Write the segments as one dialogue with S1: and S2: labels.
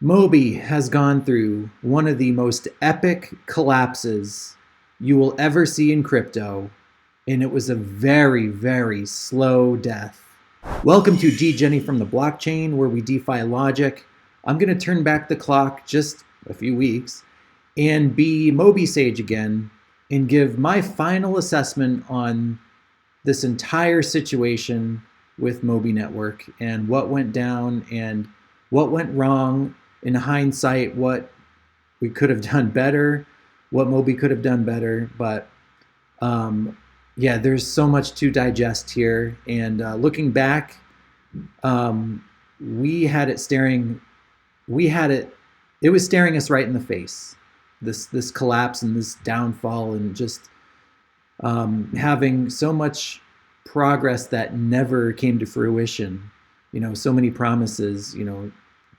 S1: Mobie has gone through one of the most epic collapses you will ever see in crypto, and it was a very, very slow death. Welcome to Degenny from the blockchain, where we defy logic. I'm going to turn back the clock just a few weeks and be Mobie Sage again and give my final assessment on this entire situation with Mobie Network and what went down and what went wrong in hindsight, what we could have done better, what Mobie could have done better. But yeah, there's so much to digest here. And looking back, we had it staring, we had it, it was staring us right in the face. This collapse and this downfall, and just having so much progress that never came to fruition. You know, so many promises. You know,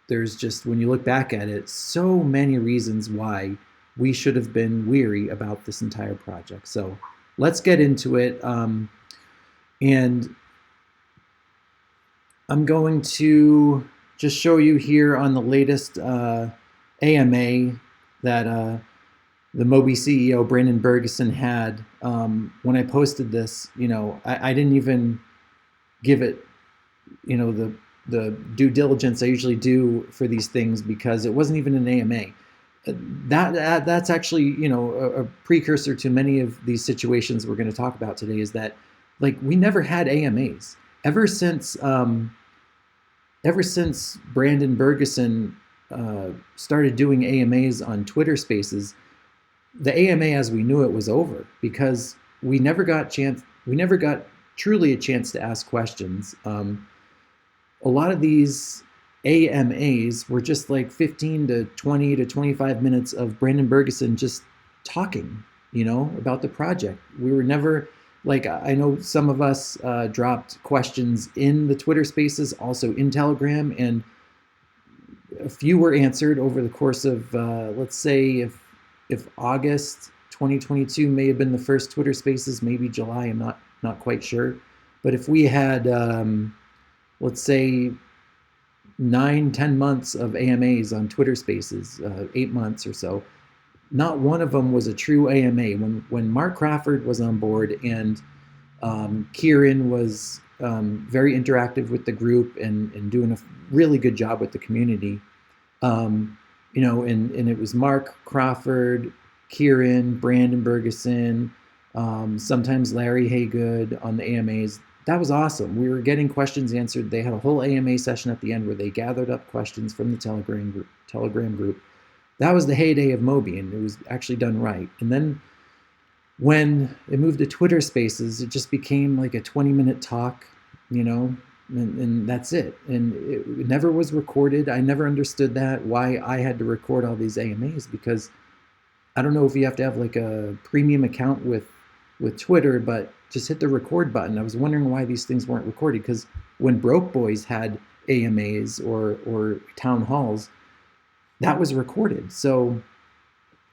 S1: there's just, when you look back at it, so many reasons why we should have been weary about this entire project. So let's get into it. And I'm going to just show you here on the latest AMA that the Mobie CEO Brandon Bergeson had. When I posted this, you know, I didn't even give it, you know, the due diligence I usually do for these things, because it wasn't even an AMA. That's actually, you know, a precursor to many of these situations we're going to talk about today. Is that, like, we never had AMAs ever since Brandon Bergeson started doing AMAs on Twitter Spaces. The AMA as we knew it was over, because we never got truly a chance to ask questions. A lot of these AMAs were just like 15 to 20 to 25 minutes of Brandon Bergeson just talking, you know, about the project. We were never, like, I know some of us dropped questions in the Twitter Spaces, also in Telegram, and a few were answered over the course of, let's say, if August 2022 may have been the first Twitter Spaces, maybe July, I'm not quite sure. But if we had, let's say, 9-10 months of AMAs on Twitter Spaces, 8 months or so, not one of them was a true AMA. When Mark Crawford was on board, and Kieran was very interactive with the group and doing a really good job with the community, you know, and it was Mark Crawford, Kieran, Brandon Bergeson, sometimes Larry Haygood on the AMAs. That was awesome. We were getting questions answered. They had a whole AMA session at the end where they gathered up questions from the Telegram group. That was the heyday of Mobie, and it was actually done right. And then when it moved to Twitter Spaces, it just became like a 20-minute talk, you know, and that's it. And it never was recorded. I never understood that, why I had to record all these AMAs, because I don't know if you have to have like a premium account with Twitter, but just hit the record button. I was wondering why these things weren't recorded, because when Broke Boys had AMAs or town halls, that was recorded. So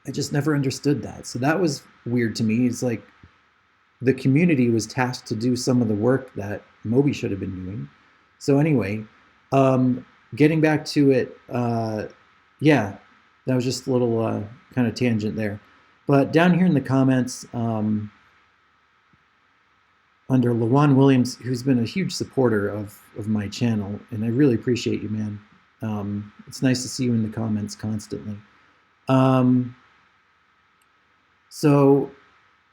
S1: I just never understood that. So that was weird to me. It's like the community was tasked to do some of the work that Mobie should have been doing. So anyway, getting back to it, yeah, that was just a little kind of tangent there. But down here in the comments, under Lawan Williams, who's been a huge supporter of my channel, and I really appreciate you, man. It's nice to see you in the comments constantly. So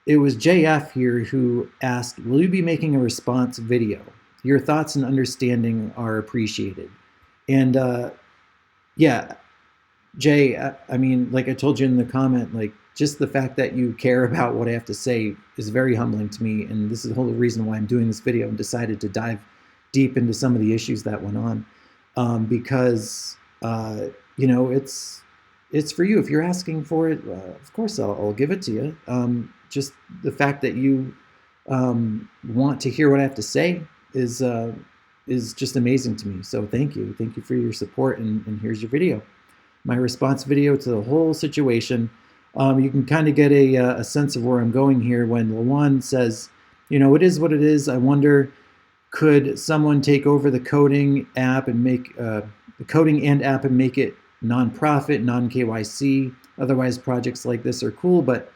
S1: it was JF here who asked, will you be making a response video? Your thoughts and understanding are appreciated. And yeah, Jay, I mean, like I told you in the comment, like, just the fact that you care about what I have to say is very humbling to me. And this is the whole reason why I'm doing this video, and decided to dive deep into some of the issues that went on. Because, you know, it's for you. If you're asking for it, of course I'll give it to you. Just the fact that you want to hear what I have to say is just amazing to me. So thank you. Thank you for your support, and here's your video. My response video to the whole situation. You can kind of get a sense of where I'm going here when Lawan says, you know, it is what it is. I wonder, could someone take over the coding app and make the coding and app and make it nonprofit, non-KYC. Otherwise, projects like this are cool, but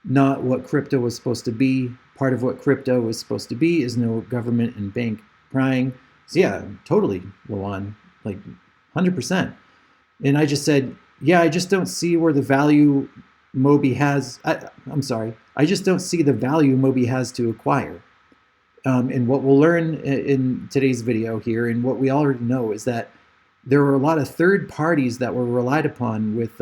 S1: not what crypto was supposed to be. Part of what crypto was supposed to be is no government and bank prying. So yeah, totally, Lawan, like 100%. And I just said, yeah, I just don't see where the value Mobie has. I'm sorry, I just don't see the value Mobie has to acquire. And what we'll learn in today's video here, and what we already know, is that there were a lot of third parties that were relied upon with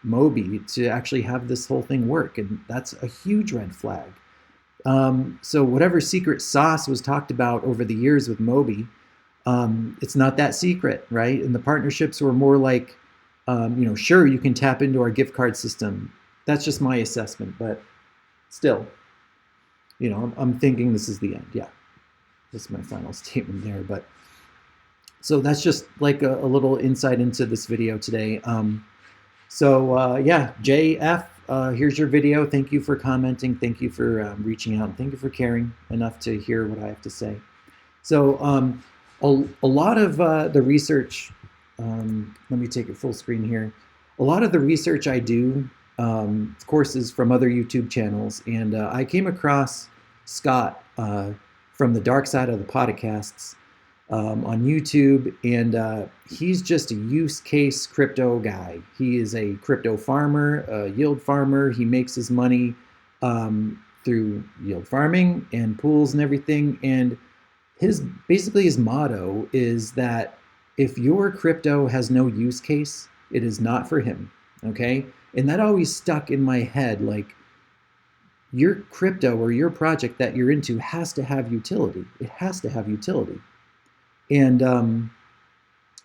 S1: Mobie to actually have this whole thing work, and that's a huge red flag. So whatever secret sauce was talked about over the years with Mobie, it's not that secret, right? And the partnerships were more like, sure, you can tap into our gift card system. That's just my assessment, but still, I'm thinking this is the end. Yeah, that's my final statement there. But so that's just like a little insight into this video today. Yeah, JF, here's your video. Thank you for commenting. Thank you for reaching out. Thank you for caring enough to hear what I have to say. So a lot of the research, let me take it full screen here. A lot of the research I do, of course, is from other YouTube channels. And I came across Scott from the Darkside of the Podocasts on YouTube, and he's just a use case crypto guy. He is a crypto farmer, a yield farmer. He makes his money through yield farming and pools and everything. And basically his motto is that if your crypto has no use case, it is not for him. Okay, and that always stuck in my head, like, your crypto or your project that you're into has to have utility. It has to have utility. And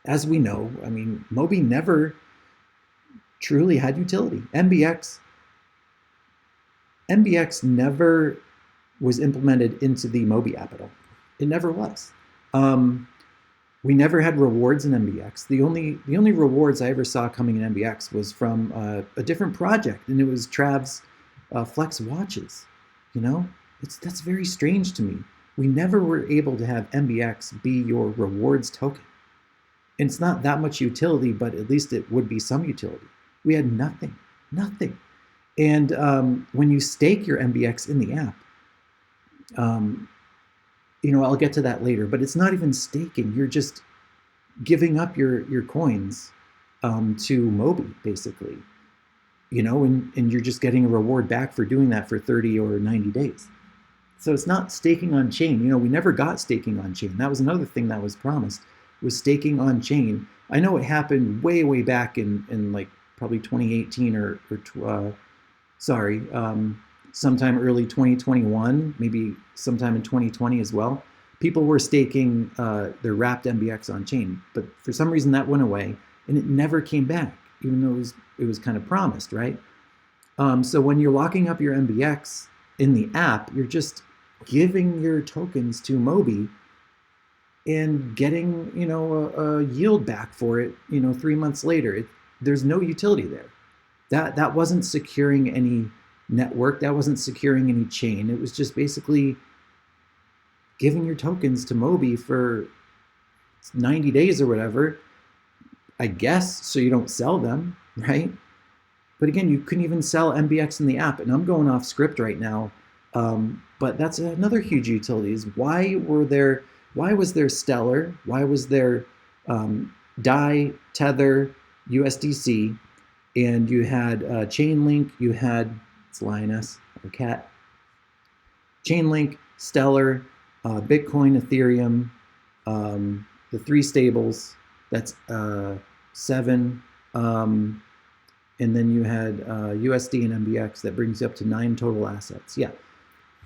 S1: as we know, I mean, Mobie never truly had utility. MBX never was implemented into the Mobie app at all. It never was. We never had rewards in MBX. The only rewards I ever saw coming in MBX was from a different project, and it was Trav's Flex watches. That's very strange to me. We never were able to have MBX be your rewards token. And it's not that much utility, but at least it would be some utility. We had nothing. And when you stake your MBX in the app, I'll get to that later, but it's not even staking. You're just giving up your coins to Mobie, basically. And you're just getting a reward back for doing that for 30 or 90 days. So it's not staking on chain. We never got staking on chain. That was another thing that was promised, was staking on chain. I know it happened way back in like probably 2018 sometime early 2021, maybe sometime in 2020 as well. People were staking their wrapped MBX on chain, but for some reason that went away and it never came back, even though it was kind of promised, right? So when you're locking up your MBX in the app, you're just giving your tokens to Mobie and getting, a yield back for it, 3 months later. There's no utility there. That wasn't securing any network. That wasn't securing any chain. It was just basically giving your tokens to Mobie for 90 days or whatever, I guess, so you don't sell them, right? But again, you couldn't even sell MBX in the app. And I'm going off script right now. But that's another huge utility, is why was there Stellar? Why was there DAI, Tether, USDC, and you had Chainlink, you had, it's Lioness or Cat, Chainlink, Stellar, Bitcoin, Ethereum, the three stables, that's 7, and then you had USD and MBX, that brings you up to 9 total assets. Yeah,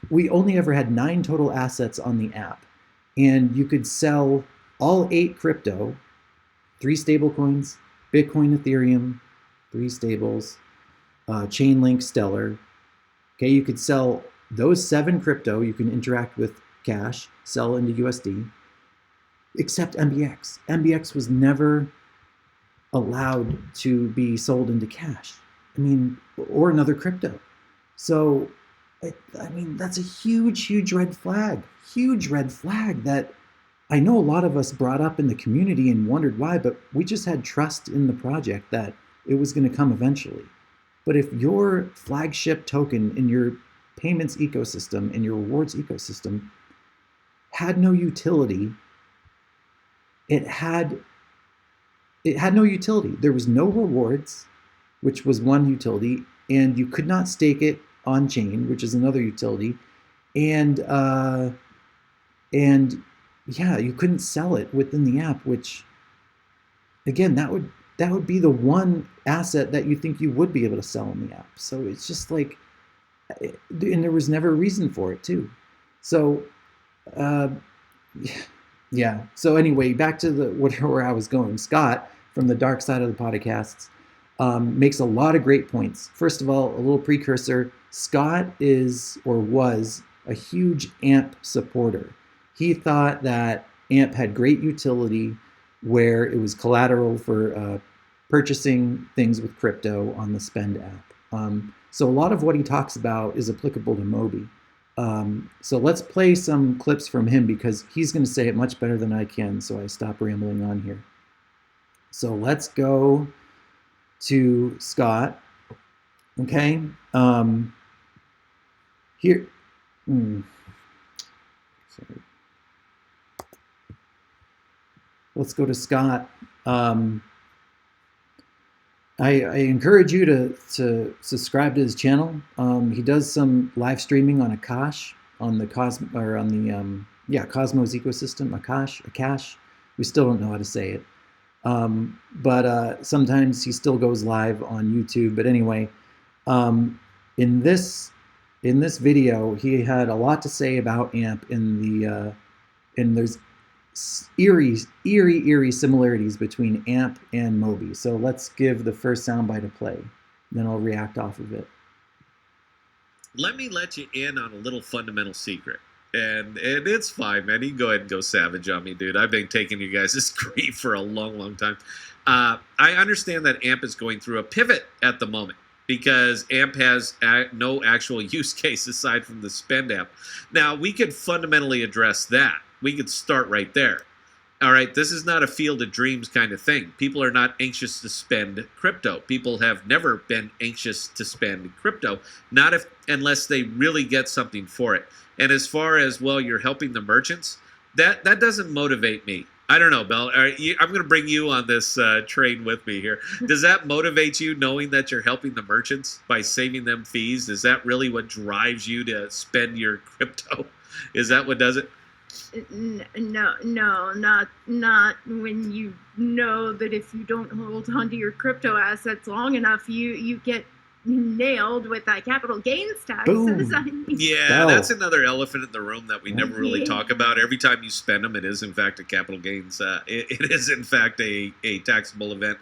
S1: we only ever had 9 total assets on the app, and you could sell all 8 crypto, 3 stablecoins, Bitcoin, Ethereum, 3 stables, Chainlink, Stellar. Okay, you could sell those 7 crypto. You can interact with cash, sell into USD, except MBX. MBX was never allowed to be sold into cash. Or another crypto. So, that's a huge red flag. Huge red flag that I know a lot of us brought up in the community and wondered why, but we just had trust in the project that it was going to come eventually. But if your flagship token in your payments ecosystem, in your rewards ecosystem, had no utility, it had no utility. There was no rewards, which was one utility, and you could not stake it on chain, which is another utility, and yeah, you couldn't sell it within the app, which again, that would be the one asset that you think you would be able to sell in the app. So it's just like, and there was never a reason for it too. So yeah. So anyway, back to where I was going. Scott from the Darkside of the Podocasts makes a lot of great points. First of all, a little precursor. Scott is or was a huge AMP supporter. He thought that AMP had great utility where it was collateral for purchasing things with crypto on the Spend app. So a lot of what he talks about is applicable to Mobie. So let's play some clips from him because he's going to say it much better than I can, so I stop rambling on here. So let's go to Scott. Okay. Here. Sorry. Let's go to Scott. I encourage you to subscribe to his channel. He does some live streaming on Akash, on the Cosmos ecosystem. Akash. We still don't know how to say it, but sometimes he still goes live on YouTube. But anyway, in this video, he had a lot to say about AMP and there's eerie similarities between AMP and Mobie. So let's give the first soundbite a play, then I'll react off of it.
S2: Let me let you in on a little fundamental secret. And it's fine, man. You can go ahead and go savage on me, dude. I've been taking you guys' grief for a long time. I understand that AMP is going through a pivot at the moment because AMP has no actual use case aside from the Spend app. Now, we could fundamentally address that. We could start right there. All right, this is not a field of dreams kind of thing. People are not anxious to spend crypto. People have never been anxious to spend crypto, not unless they really get something for it. And as far as, well, you're helping the merchants, that doesn't motivate me. I don't know, Belle. I'm going to bring you on this train with me here. Does that motivate you, knowing that you're helping the merchants by saving them fees? Is that really what drives you to spend your crypto? Is that what does it?
S3: No, not when you know that if you don't hold onto your crypto assets long enough, you get nailed with that capital gains tax.
S2: Yeah, that's another elephant in the room that we never really talk about. Every time you spend them, it is in fact a capital gains. It is in fact a taxable event.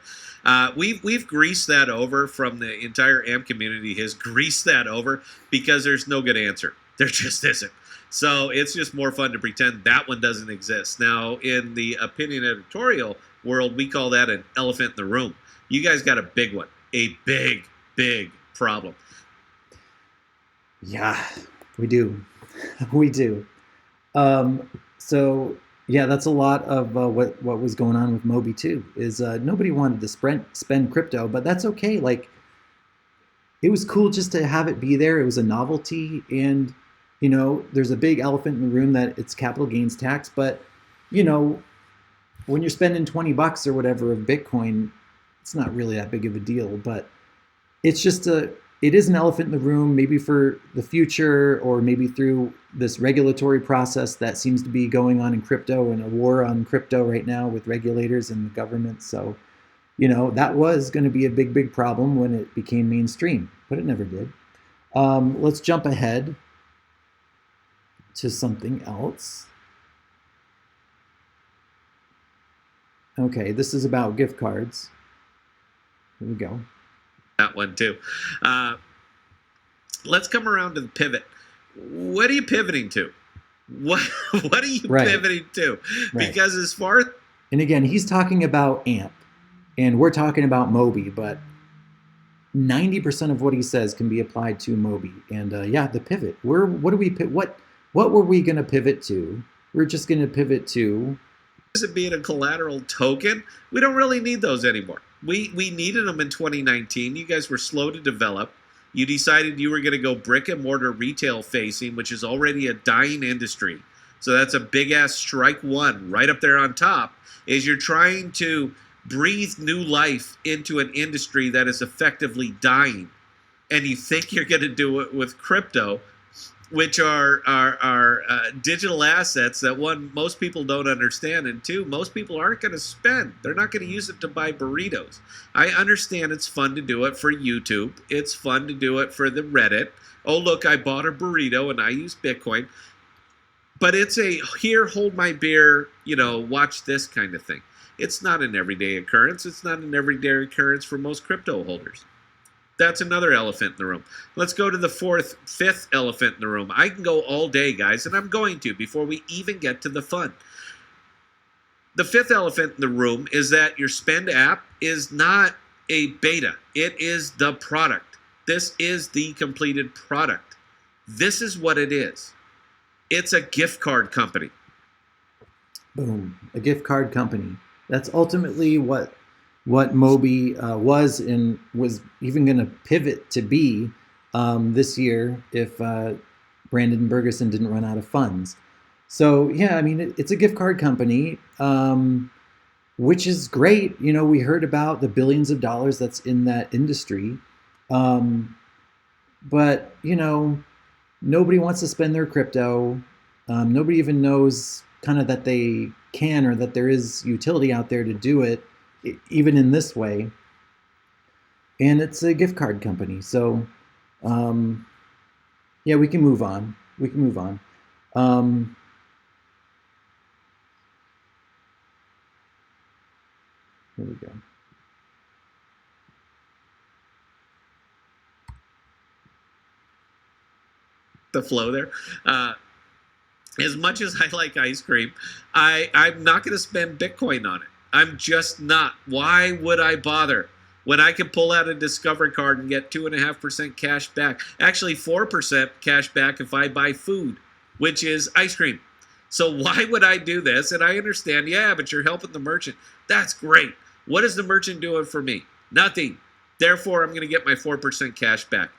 S2: We've greased that over. From the entire AMP community has greased that over because there's no good answer. There just isn't. So it's just more fun to pretend that one doesn't exist. Now, in the opinion editorial world, we call that an elephant in the room. You guys got a big one, a big problem.
S1: Yeah, we do. We do. So yeah, that's a lot of what was going on with Mobie too. Is nobody wanted to spend crypto, but that's okay. Like, it was cool just to have it be there. It was a novelty, and you know, there's a big elephant in the room that it's capital gains tax, but you know, when you're spending $20 or whatever of Bitcoin, it's not really that big of a deal. But it's just it is an elephant in the room, maybe for the future, or maybe through this regulatory process that seems to be going on in crypto, and a war on crypto right now with regulators and the government. So, you know, that was going to be a big problem when it became mainstream, but it never did. Let's jump ahead to something else. Okay, this is about gift cards. Here we go.
S2: That one too. Let's come around to the pivot. What are you pivoting to? What are you pivoting to? Because as far as...
S1: And again, he's talking about AMP, and we're talking about Mobie, but 90% of what he says can be applied to Mobie. And yeah, the pivot. What were we going to pivot to? we're just going to pivot to
S2: it being a collateral token. We don't really need those anymore. We needed them in 2019. You guys were slow to develop. You decided you were going to go brick and mortar retail facing, which is already a dying industry. So that's a big ass strike one right up there on top, is you're trying to breathe new life into an industry that is effectively dying. And you think you're going to do it with crypto, which are digital assets that, one, most people don't understand, and two, most people aren't going to spend. They're not going to use it to buy burritos. I understand it's fun to do it for YouTube. It's fun to do it for the Reddit. Oh, look, I bought a burrito and I use Bitcoin. But it's a here, hold my beer, watch this kind of thing. It's not an everyday occurrence. It's not an everyday occurrence for most crypto holders. That's another elephant in the room. Let's go to the fifth elephant in the room. I can go all day, guys, and I'm going to before we even get to the fun. The fifth elephant in the room is that your spend app is not a beta. It is the product. This is the completed product. This is what it is. It's a gift card company.
S1: Boom, a gift card company. That's ultimately what Mobie was and was even going to pivot to be this year if Brandon Bergeson didn't run out of funds. So yeah, I mean, it's a gift card company, which is great. We heard about the billions of dollars that's in that industry, but nobody wants to spend their crypto. Nobody even knows kind of that they can, or that there is utility out there to do it, even in this way. And it's a gift card company. So, yeah, we can move on. Here we go.
S2: The flow there. As much as I like ice cream, I'm not going to spend Bitcoin on it. I'm just not. Why would I bother when I can pull out a Discover card and get 2.5% cash back? Actually, 4% cash back if I buy food, which is ice cream. So why would I do this? And I understand, yeah, but you're helping the merchant. That's great. What is the merchant doing for me? Nothing. Therefore, I'm going to get my 4% cash back.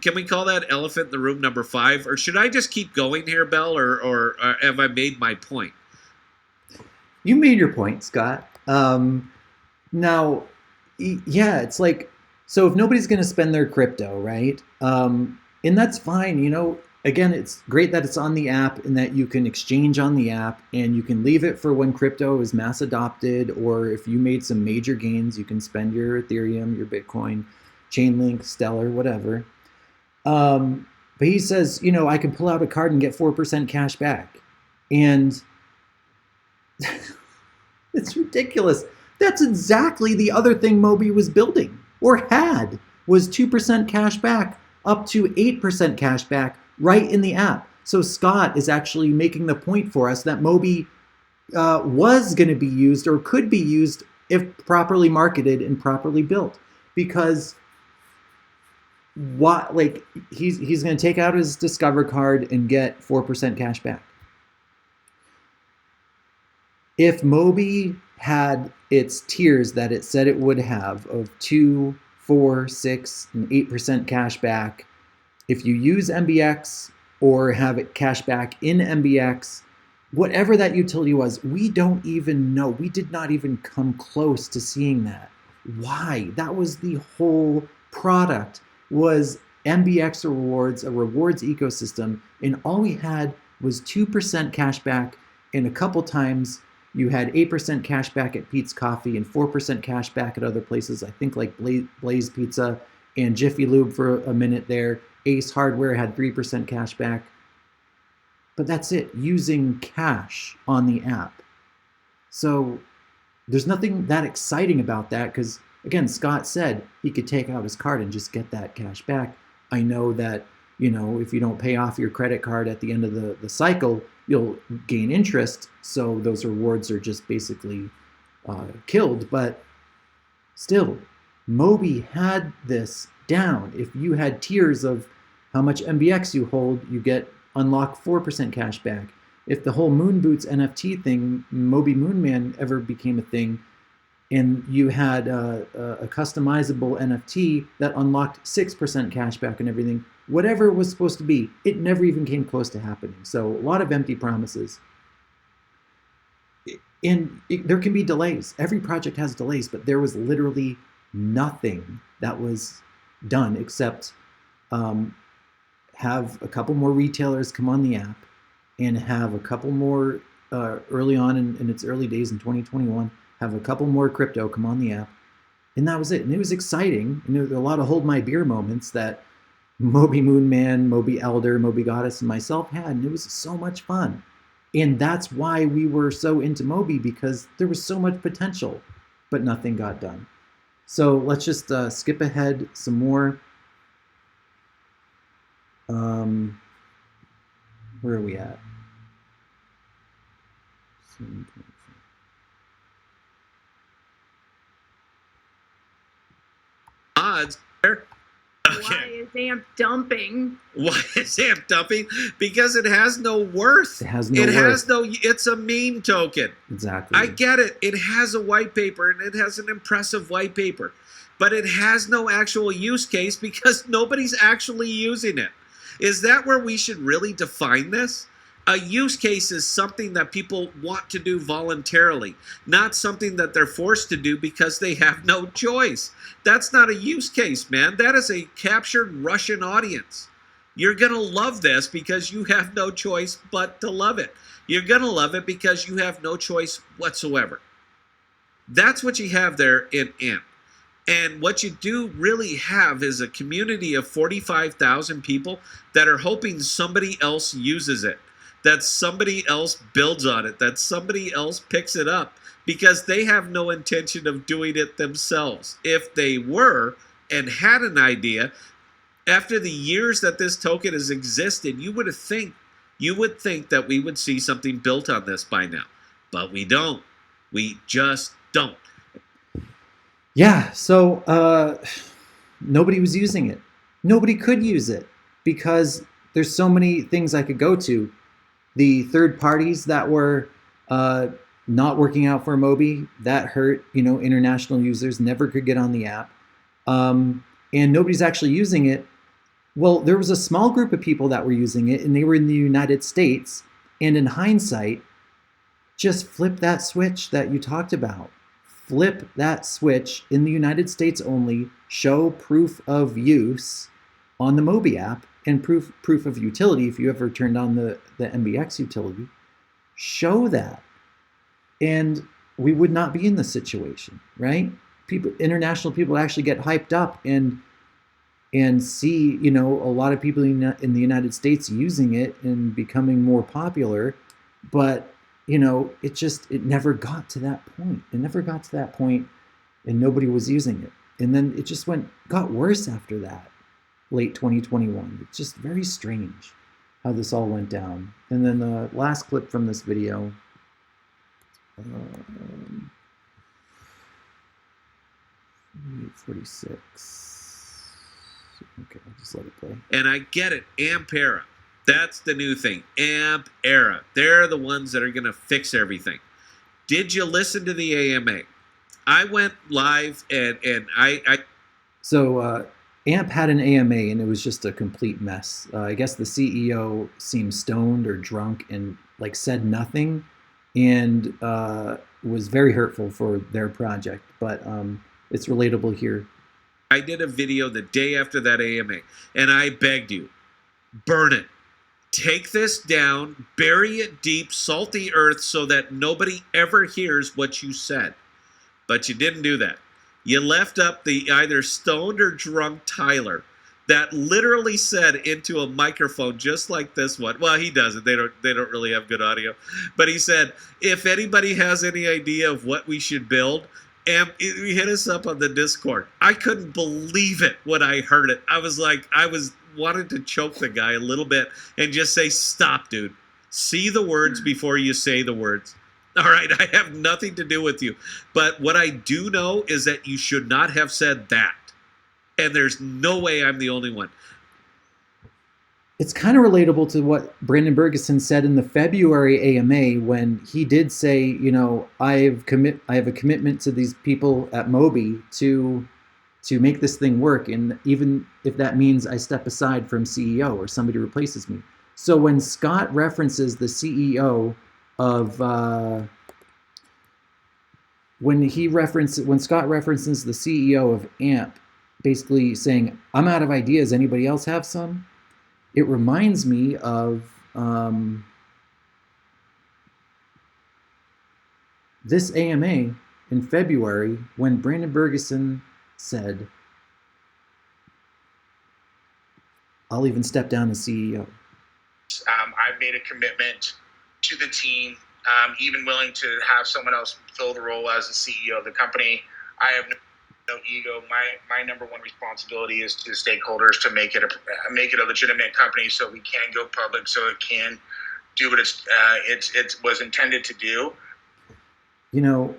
S2: Can we call that elephant in the room number 5? Or should I just keep going here, Bell, or have I made my point?
S1: You made your point, Scott. Now, yeah, it's like, so if nobody's going to spend their crypto, right? And that's fine. Again, it's great that it's on the app and that you can exchange on the app, and you can leave it for when crypto is mass adopted, or if you made some major gains, you can spend your Ethereum, your Bitcoin, Chainlink, Stellar, whatever. But he says, I can pull out a card and get 4% cash back. And it's ridiculous. That's exactly the other thing Mobie was building, or had, was 2% cash back up to 8% cash back right in the app. So Scott is actually making the point for us that Mobie was going to be used, or could be used, if properly marketed and properly built. Because he's going to take out his Discover card and get 4% cash back. If Mobie had its tiers that it said it would have of 2, 4, 6, and 8% cash back, if you use MBX or have it cash back in MBX, whatever that utility was, we don't even know. We did not even come close to seeing that. Why? That was the whole product, was MBX rewards, a rewards ecosystem, and all we had was 2% cash back, and a couple times you had 8% cash back at Pete's Coffee and 4% cash back at other places, I think like Blaze Pizza and Jiffy Lube for a minute there. Ace Hardware had 3% cash back. But that's it, using cash on the app. So there's nothing that exciting about that, because again, Scott said he could take out his card and just get that cash back. I know that, if you don't pay off your credit card at the end of the cycle, you'll gain interest. So those rewards are just basically killed. But still, Mobie had this down. If you had tiers of how much MBX you hold, you get unlock 4% cash back. if the whole Moon Boots NFT thing, Mobie Moon Man, ever became a thing, and you had a customizable NFT that unlocked 6% cashback and everything, whatever it was supposed to be, it never even came close to happening. So a lot of empty promises. And there can be delays. Every project has delays, but there was literally nothing that was done except have a couple more retailers come on the app and have a couple more early on in its early days in 2021, have a couple more crypto come on the app. And that was it. And it was exciting. And there were a lot of hold my beer moments that Mobie Moon Man, Mobie Elder, Mobie Goddess, and myself had. And it was so much fun. And that's why we were so into Mobie, because there was so much potential, but nothing got done. So let's just skip ahead some more. Where are we at?
S2: Odds. Okay.
S3: Why is AMP dumping?
S2: Why is AMP dumping? Because it has no worth.
S1: It has no worth.
S2: It's a meme token.
S1: Exactly.
S2: I get it. It has a white paper, and it has an impressive white paper. But it has no actual use case because nobody's actually using it. Is that where we should really define this? A use case is something that people want to do voluntarily, not something that they're forced to do because they have no choice. That's not a use case, man. That is a captured Russian audience. You're going to love this because you have no choice but to love it. You're going to love it because you have no choice whatsoever. That's what you have there in AMP. And what you do really have is a community of 45,000 people that are hoping somebody else uses it, that somebody else builds on it, that somebody else picks it up, because they have no intention of doing it themselves. If they were and had an idea, after the years that this token has existed, you would think that we would see something built on this by now. But we don't. We just don't.
S1: Yeah, so nobody was using it. Nobody could use it because there's so many things I could go to. The third parties that were not working out for Mobie, that hurt, international users, never could get on the app. And nobody's actually using it. Well, there was a small group of people that were using it, and they were in the United States. And in hindsight, just flip that switch that you talked about. Flip that switch in the United States only, show proof of use on the Mobie app, and proof of utility if you ever turned on the MBX utility. Show that. And we would not be in this situation, right? International people actually get hyped up and see, a lot of people in the United States using it and becoming more popular, but it never got to that point. It never got to that point, and nobody was using it. And then it just got worse after that, late 2021. It's just very strange how this all went down. And then the last clip from this video. 46. Okay, I'll just let it play.
S2: And I get it, AMP era. That's the new thing, AMP era. They're the ones that are going to fix everything. Did you listen to the AMA? I went live and I
S1: So AMP had an AMA and it was just a complete mess. I guess the CEO seemed stoned or drunk and said nothing and was very hurtful for their project. But it's relatable here.
S2: I did a video the day after that AMA and I begged you, burn it. Take this down, bury it deep, salty earth so that nobody ever hears what you said. But you didn't do that. You left up the either stoned or drunk Tyler that literally said into a microphone just like this one. Well, he doesn't. They don't really have good audio. But he said, if anybody has any idea of what we should build, and he hit us up on the Discord. I couldn't believe it when I heard it. I was wanted to choke the guy a little bit and just say, stop, dude. See the words before you say the words. All right, I have nothing to do with you. But what I do know is that you should not have said that. And there's no way I'm the only one.
S1: it's kind of relatable to what Brandon Bergeson said in the February AMA when he did say, you know, I have a commitment to these people at Mobie to make this thing work, and even if that means I step aside from CEO or somebody replaces me. So when Scott references the CEO of when Scott references the CEO of AMP, basically saying, "I'm out of ideas. Anybody else have some?" It reminds me of this AMA in February when Brandon Bergeson said, "I'll even step down as CEO."
S4: I've made a commitment to the team, even willing to have someone else fill the role as the CEO of the company. I have no ego. My number one responsibility is to stakeholders to make it a legitimate company, so we can go public, so it can do what it was intended to do.
S1: You know,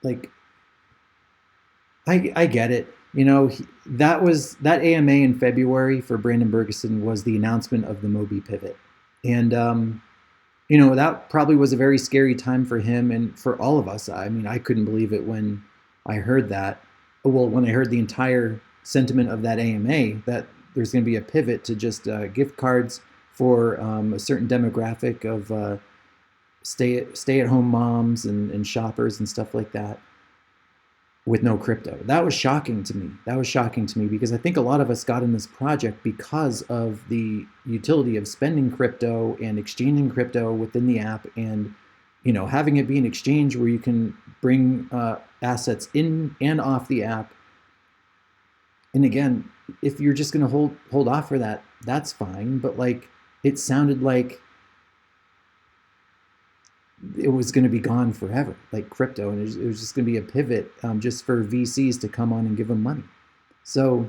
S1: like, I get it. You know, that AMA in February for Brandon Bergeson was the announcement of the Mobie pivot, and you know, that probably was a very scary time for him and for all of us. I mean, I couldn't believe it when I heard that. Well, when I heard the entire sentiment of that AMA, that there's going to be a pivot to just gift cards for a certain demographic of stay-at-home moms and shoppers and stuff like that, with no crypto. That was shocking to me. That was shocking to me because I think a lot of us got in this project because of the utility of spending crypto and exchanging crypto within the app, and, you know, having it be an exchange where you can bring assets in and off the app. And again, if you're just going to hold off for that, that's fine. But like, it sounded like it was going to be gone forever, like crypto, and it was just going to be a pivot just for VCs to come on and give them money. So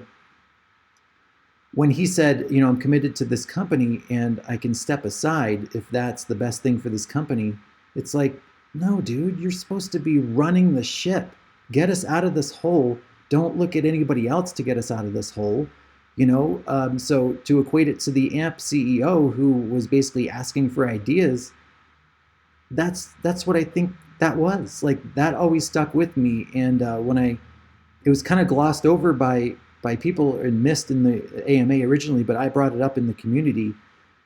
S1: when he said, you know, I'm committed to this company and I can step aside if that's the best thing for this company, it's like, no, dude, you're supposed to be running the ship. Get us out of this hole. Don't look at anybody else to get us out of this hole. You know, so to equate it to the AMP CEO who was basically asking for ideas, that's what I think that was. Like, that always stuck with me. And it was kind of glossed over by people and missed in the AMA originally, but I brought it up in the community,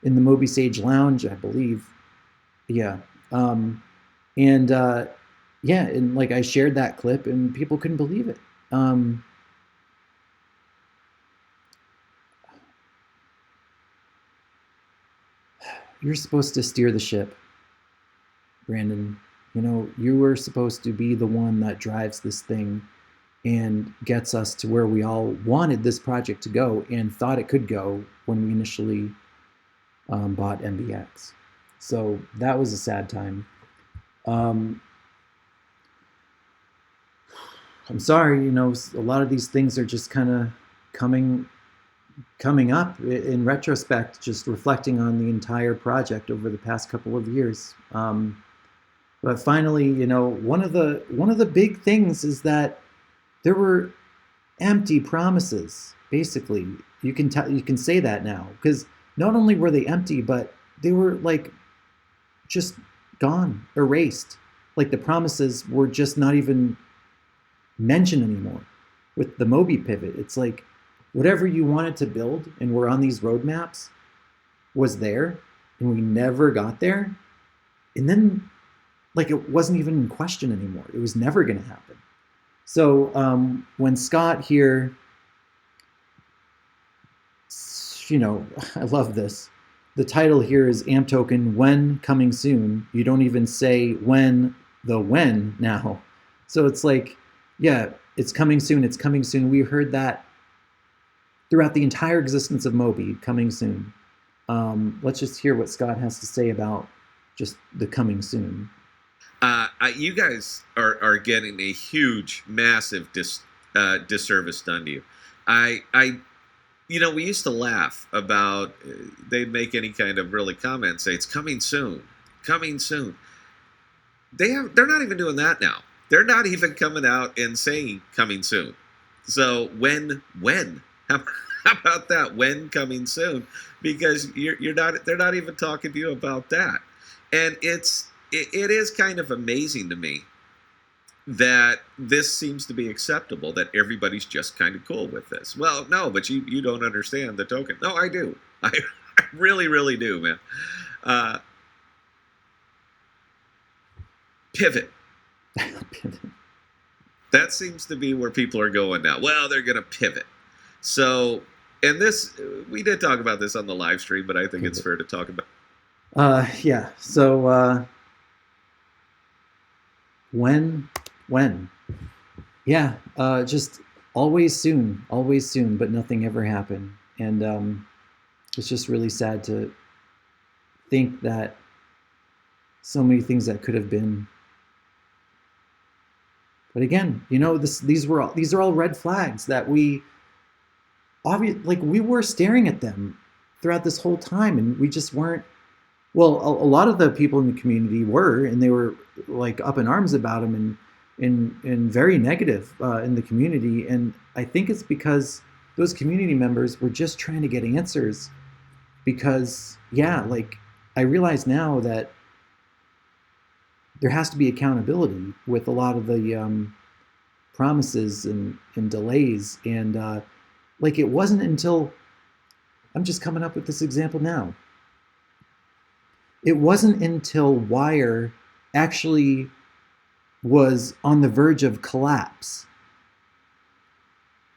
S1: in the Mobie Sage Lounge, I believe. Yeah. And like I shared that clip and people couldn't believe it. You're supposed to steer the ship, Brandon. You know, you were supposed to be the one that drives this thing and gets us to where we all wanted this project to go and thought it could go when we initially bought MBX. So that was a sad time. I'm sorry, you know, a lot of these things are just kind of coming up in retrospect, just reflecting on the entire project over the past couple of years. But finally, you know, one of the big things is that there were empty promises. Basically, you can say that now, because not only were they empty, but they were like just gone, erased. Like the promises were just not even mentioned anymore. With the Mobie pivot, it's like whatever you wanted to build and were on these roadmaps was there, and we never got there. And then, like, it wasn't even in question anymore. It was never going to happen. So when Scott here, you know, I love this. The title here is AMP token when coming soon. You don't even say when now. So it's like, yeah, it's coming soon. It's coming soon. We heard that throughout the entire existence of Mobie, coming soon. Let's just hear what Scott has to say about just the coming soon.
S2: You guys are getting a huge, massive disservice done to you. You know, we used to laugh about they'd make any kind of really comment, say it's coming soon, coming soon. They're not even doing that now. They're not even coming out and saying coming soon. So when How, how about that? When coming soon? Because you're not. They're not even talking to you about that. And it is kind of amazing to me that this seems to be acceptable, that everybody's just kind of cool with this. Well, no, but you don't understand the token. No, I do. I really, really do, man. Pivot. That seems to be where people are going now. Well, they're going to pivot. So, and this, we did talk about this on the live stream, but I think it's fair to talk about.
S1: Yeah. So, when? Yeah. Just always soon, but nothing ever happened. And it's just really sad to think that so many things that could have been. But again, you know, these are all red flags that we were staring at them throughout this whole time, and we just weren't. Well, a lot of the people in the community were, and they were like up in arms about them and very negative in the community. And I think it's because those community members were just trying to get answers. Because like I realize now that there has to be accountability with a lot of the promises and delays. And like it wasn't until, I'm just coming up with this example now. It wasn't until Wire actually was on the verge of collapse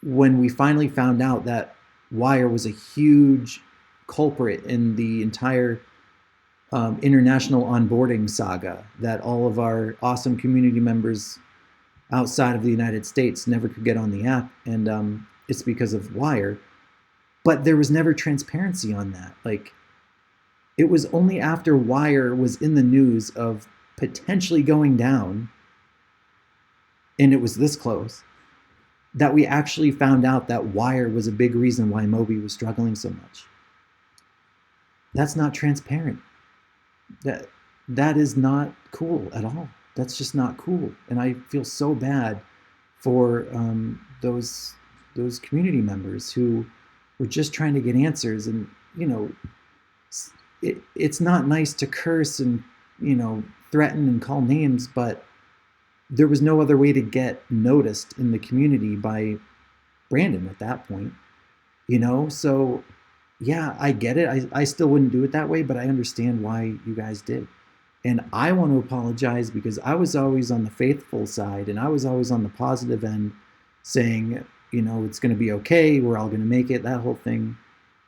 S1: when we finally found out that Wire was a huge culprit in the entire international onboarding saga, that all of our awesome community members outside of the United States never could get on the app, and it's because of Wire. But there was never transparency on that. Like, it was only after Wire was in the news of potentially going down, and it was this close, that we actually found out that Wire was a big reason why Mobie was struggling so much. That's not transparent. That is not cool at all. That's just not cool. And I feel so bad for those community members who were just trying to get answers. And, you know, it's not nice to curse and, you know, threaten and call names, but there was no other way to get noticed in the community by Brandon at that point, you know? So yeah, I get it. I still wouldn't do it that way, but I understand why you guys did. And I want to apologize because I was always on the faithful side, and I was always on the positive end saying, you know, it's going to be okay. We're all going to make it, that whole thing.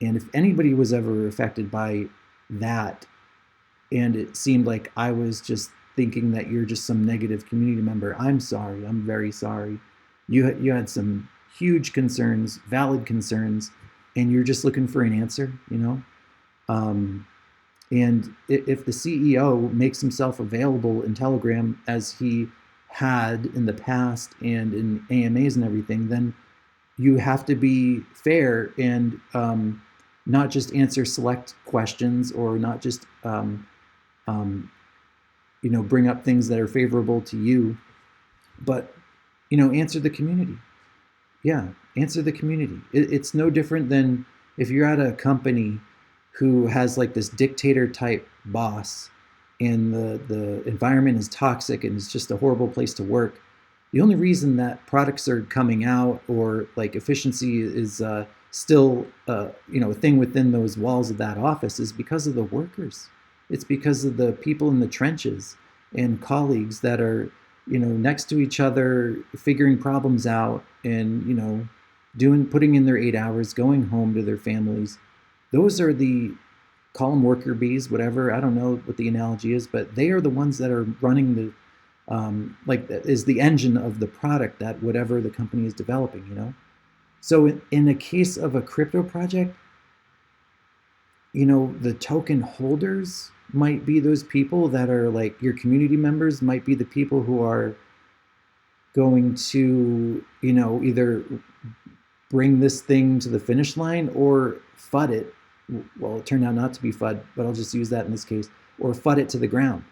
S1: And if anybody was ever affected by that, and it seemed like I was just thinking that you're just some negative community member, I'm sorry. I'm very sorry. You had some huge concerns, valid concerns, and you're just looking for an answer, you know? And if the CEO makes himself available in Telegram as he had in the past and in AMAs and everything, then you have to be fair and not just answer select questions, or not just you know, bring up things that are favorable to you, but, you know, answer the community. Yeah, answer the community. It's no different than if you're at a company who has like this dictator type boss, and the environment is toxic and it's just a horrible place to work. The only reason that products are coming out, or like efficiency is still you know, a thing within those walls of that office, is because of the workers. It's because of the people in the trenches and colleagues that are, you know, next to each other, figuring problems out, and, you know, putting in their 8 hours, going home to their families. Those are the, call them worker bees, whatever. I don't know what the analogy is, but they are the ones that are running the, like, is the engine of the product that whatever the company is developing, you know? So in a case of a crypto project, you know, the token holders might be those people that are like your community members, might be the people who are going to, you know, either bring this thing to the finish line or FUD it. Well, it turned out not to be FUD, but I'll just use that in this case, or FUD it to the ground.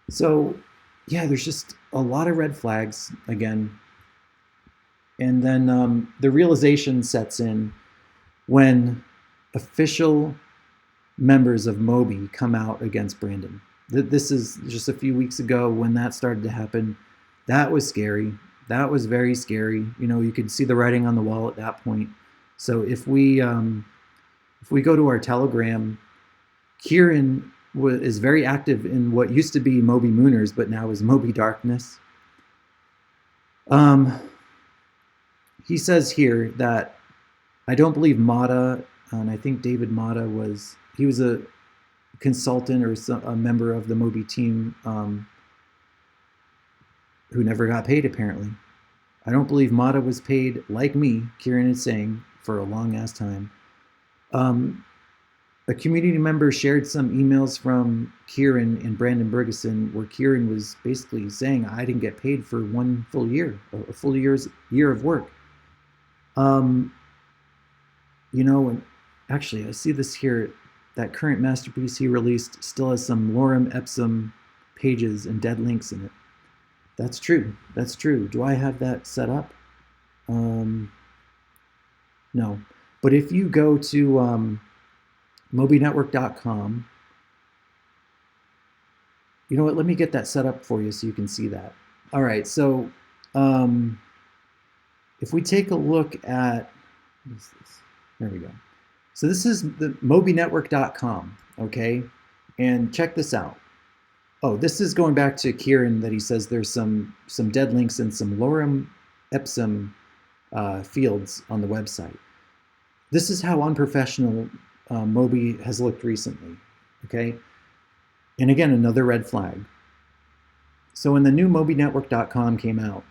S1: So yeah, there's just a lot of red flags again. And then the realization sets in when official members of Mobie come out against Brandon. This is just a few weeks ago when that started to happen. That was scary. That was very scary. You know, you could see the writing on the wall at that point. So if we go to our Telegram, Kieran is very active in what used to be Mobie Mooners, but now is Mobie Darkness. He says here that I don't believe Mata, and I think David Mata was a consultant or a member of the Mobie team who never got paid, apparently. I don't believe Mata was paid, like me, Kieran is saying, for a long-ass time. A community member shared some emails from Kieran and Brandon Bergeson where Kieran was basically saying, I didn't get paid for one full year, a full year of work. You know, and actually, I see this here, that current masterpiece he released still has some lorem ipsum pages and dead links in it. That's true. That's true. Do I have that set up? No. But if you go to mobienetwork.com, you know what? Let me get that set up for you so you can see that. All right. So if we take a look at, what is this? There we go. So this is the mobienetwork.com, okay? And check this out. Oh, this is going back to Kieran that he says there's some dead links and some lorem ipsum fields on the website. This is how unprofessional Mobie has looked recently, okay? And again, another red flag. So when the new mobienetwork.com came out,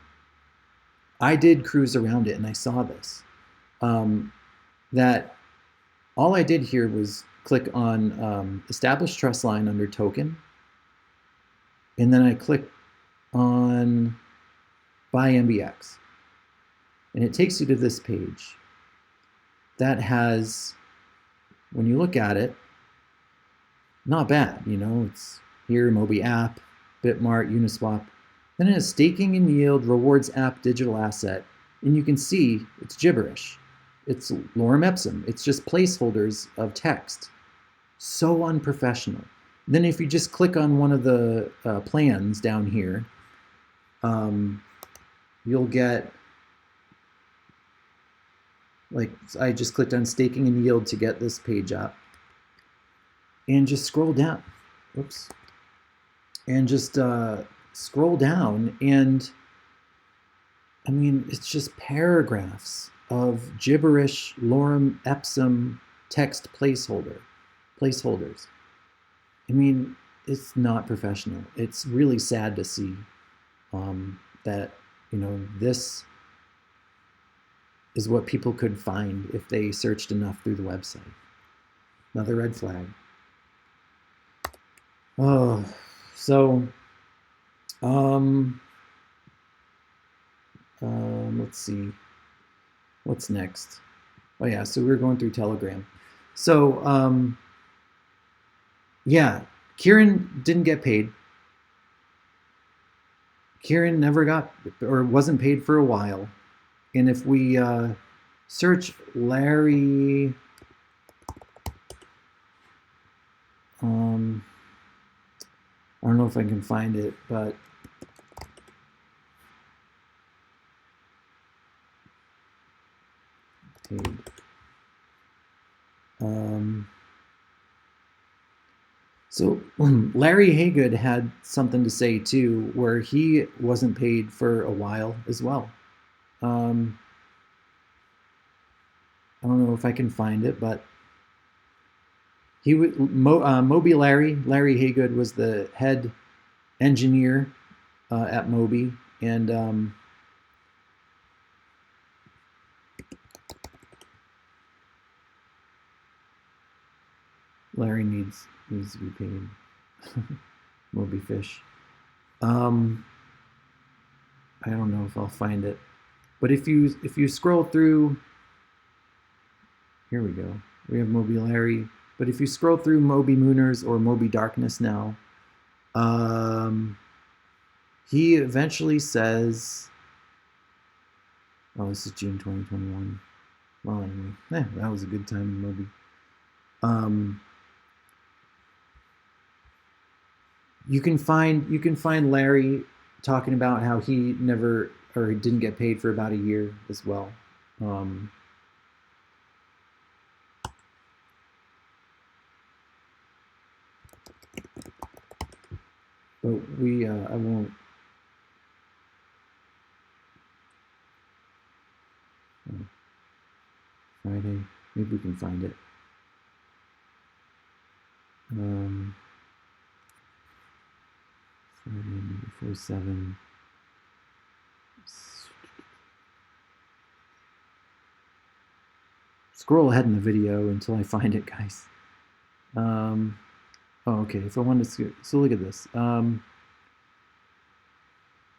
S1: I did cruise around it and I saw this. That all I did here was click on Establish Trust Line under Token, and then I clicked on Buy MBX, and it takes you to this page that has, when you look at it, not bad. You know, it's here, Mobie app, Bitmart, Uniswap. Then it has staking and yield, rewards app, digital asset, and you can see it's gibberish. It's lorem ipsum. It's just placeholders of text. So unprofessional. Then if you just click on one of the plans down here, you'll get, like I just clicked on staking and yield to get this page up. And just scroll down. Oops. And just scroll down, and I mean, it's just paragraphs of gibberish lorem ipsum text placeholders. I mean, it's not professional. It's really sad to see that, you know, this is what people could find if they searched enough through the website. Another red flag. Oh, so let's see. What's next? Oh yeah, so we're going through Telegram. So yeah, Kieran didn't get paid. Kieran never got, or wasn't paid for a while. And if we search Larry, I don't know if I can find it, but okay. So Larry Haygood had something to say too, where he wasn't paid for a while as well. I don't know if I can find it, but he Mobie Larry Haygood was the head engineer at Mobie, and Larry needs to be paid. Mobie Fish. I don't know if I'll find it, but if you scroll through, here we go. We have Mobie Larry. But if you scroll through Mobie Mooners or Mobie Darkness now, he eventually says, Oh, this is June 2021. Well, anyway, that was a good time in Mobie. You can find Larry talking about how he never or didn't get paid for about a year as well. But I won't. Friday, maybe we can find it. Friday, 47. Scroll ahead in the video until I find it, guys. Oh, okay. If I wanted to, so look at this.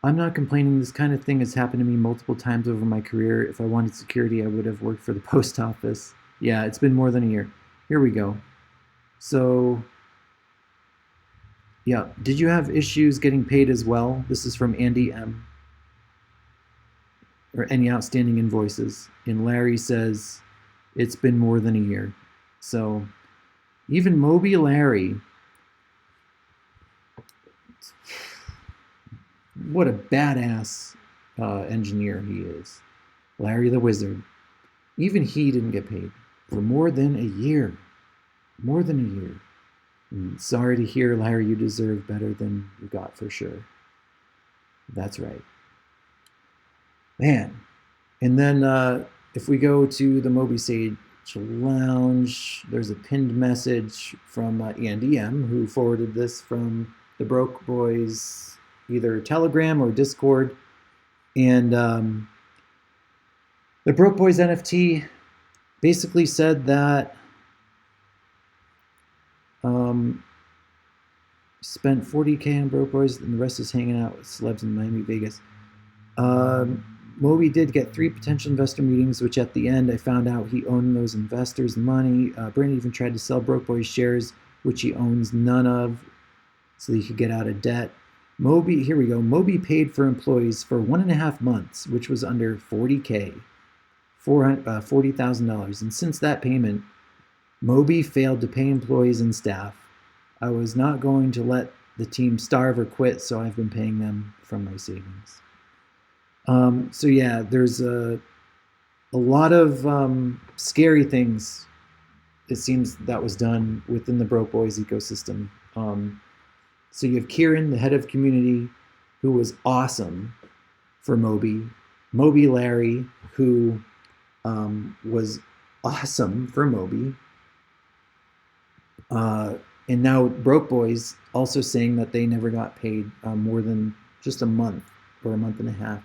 S1: I'm not complaining. This kind of thing has happened to me multiple times over my career. If I wanted security, I would have worked for the post office. Yeah, it's been more than a year. Here we go. So, yeah, did you have issues getting paid as well? This is from Andy M. Or any outstanding invoices? And Larry says, it's been more than a year. So, even Mobie Larry, what a badass engineer he is. Larry the Wizard. Even he didn't get paid for more than a year. More than a year. And sorry to hear, Larry, you deserve better than you got for sure. That's right. Man. And then if we go to the Mobie Sage Lounge, there's a pinned message from Andy M, who forwarded this from the Broke Boys, either Telegram or Discord. And the Broke Boys NFT basically said that spent 40K on Broke Boys and the rest is hanging out with celebs in Miami, Vegas. Mobie did get 3 potential investor meetings, which at the end I found out he owned those investors' money. Brandon even tried to sell Broke Boys shares, which he owns none of, so he could get out of debt. Mobie, here we go. Mobie paid for employees for 1.5 months, which was under 40K, $40,000. And since that payment, Mobie failed to pay employees and staff. I was not going to let the team starve or quit, so I've been paying them from my savings. So yeah, there's a lot of scary things, it seems, that was done within the Broke Boys ecosystem. So you have Kieran, the head of community, who was awesome for Mobie. Mobie Larry, who was awesome for Mobie. And now Broke Boys also saying that they never got paid more than just a month or a month and a half.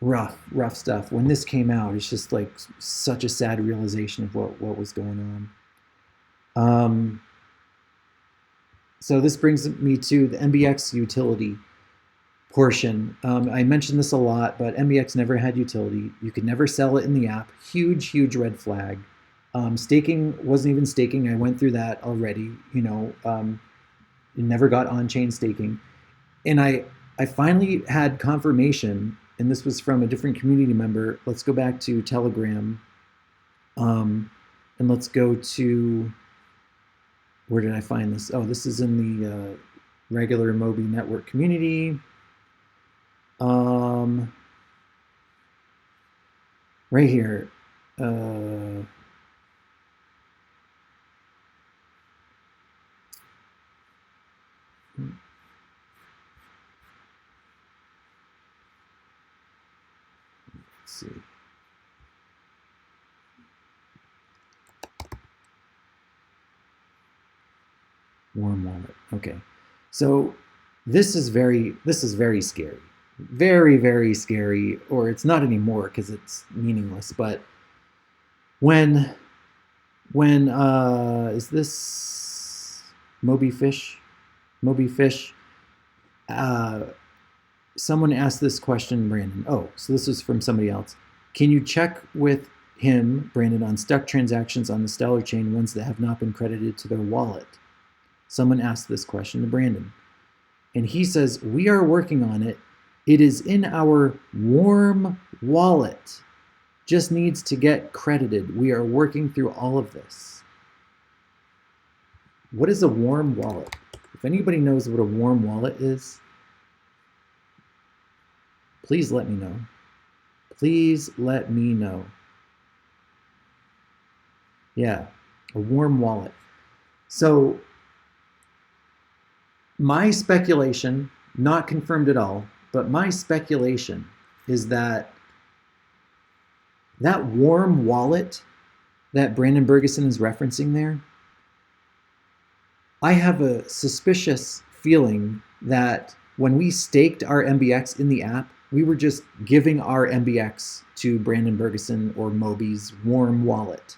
S1: Rough stuff. When this came out, it's just like such a sad realization of what was going on. So this brings me to the MBX utility portion. I mentioned this a lot, but MBX never had utility. You could never sell it in the app. Huge red flag. Staking wasn't even staking. I went through that already. You never got on-chain staking. And I finally had confirmation, and this was from a different community member. Let's go back to Telegram. And let's go to, where did I find this? Oh, this is in the regular Mobie network community. Right here. Let's see. Warm wallet. Okay. So this is very scary. Very scary, or it's not anymore because it's meaningless, but when is this Mobie Fish? Someone asked this question, Brandon. Oh, so this is from somebody else. Can you check with him, Brandon, on stuck transactions on the Stellar chain, ones that have not been credited to their wallet? Someone asked this question to Brandon. And he says, we are working on it. It is in our warm wallet. Just needs to get credited. We are working through all of this. What is a warm wallet? If anybody knows what a warm wallet is, please let me know. Please let me know. Yeah, a warm wallet. So my speculation, not confirmed at all, but my speculation is that that warm wallet that Brandon Bergeson is referencing there, I have a suspicious feeling that when we staked our MBX in the app, we were just giving our MBX to Brandon Bergeson or Mobie's warm wallet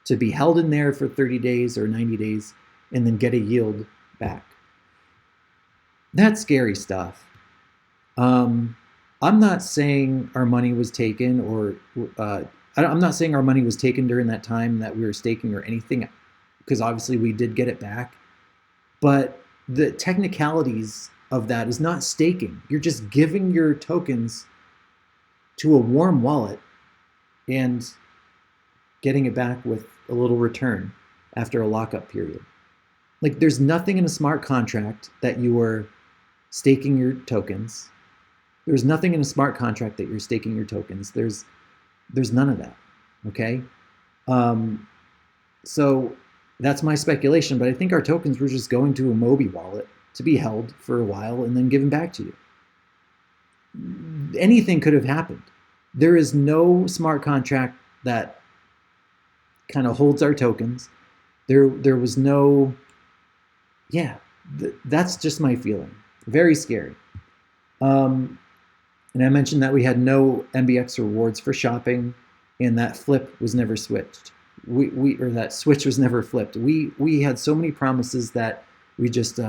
S1: to be held in there for 30 days or 90 days and then get a yield back. That's scary stuff. I'm not saying our money was taken, or I'm not saying our money was taken during that time that we were staking or anything, because obviously we did get it back. But the technicalities of that is not staking. You're just giving your tokens to a warm wallet and getting it back with a little return after a lockup period. Like, there's nothing in a smart contract that you are staking your tokens. There's nothing in a smart contract that you're staking your tokens. There's none of that, okay? So that's my speculation, but I think our tokens were just going to a Mobie wallet to be held for a while and then given back to you. Anything could have happened. There is no smart contract that kind of holds our tokens. There was no, that's just my feeling. Very scary. And I mentioned that we had no MBX rewards for shopping, and that flip was never switched. Or that switch was never flipped. We had so many promises that we just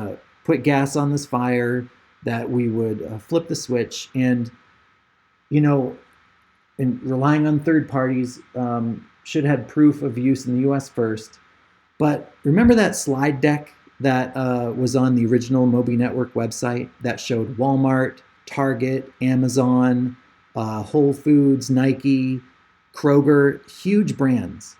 S1: put gas on this fire, that we would flip the switch, and and relying on third parties, should have proof of use in the US first. But remember that slide deck that was on the original Mobie Network website that showed Walmart, Target, Amazon, Whole Foods, Nike, Kroger, huge brands.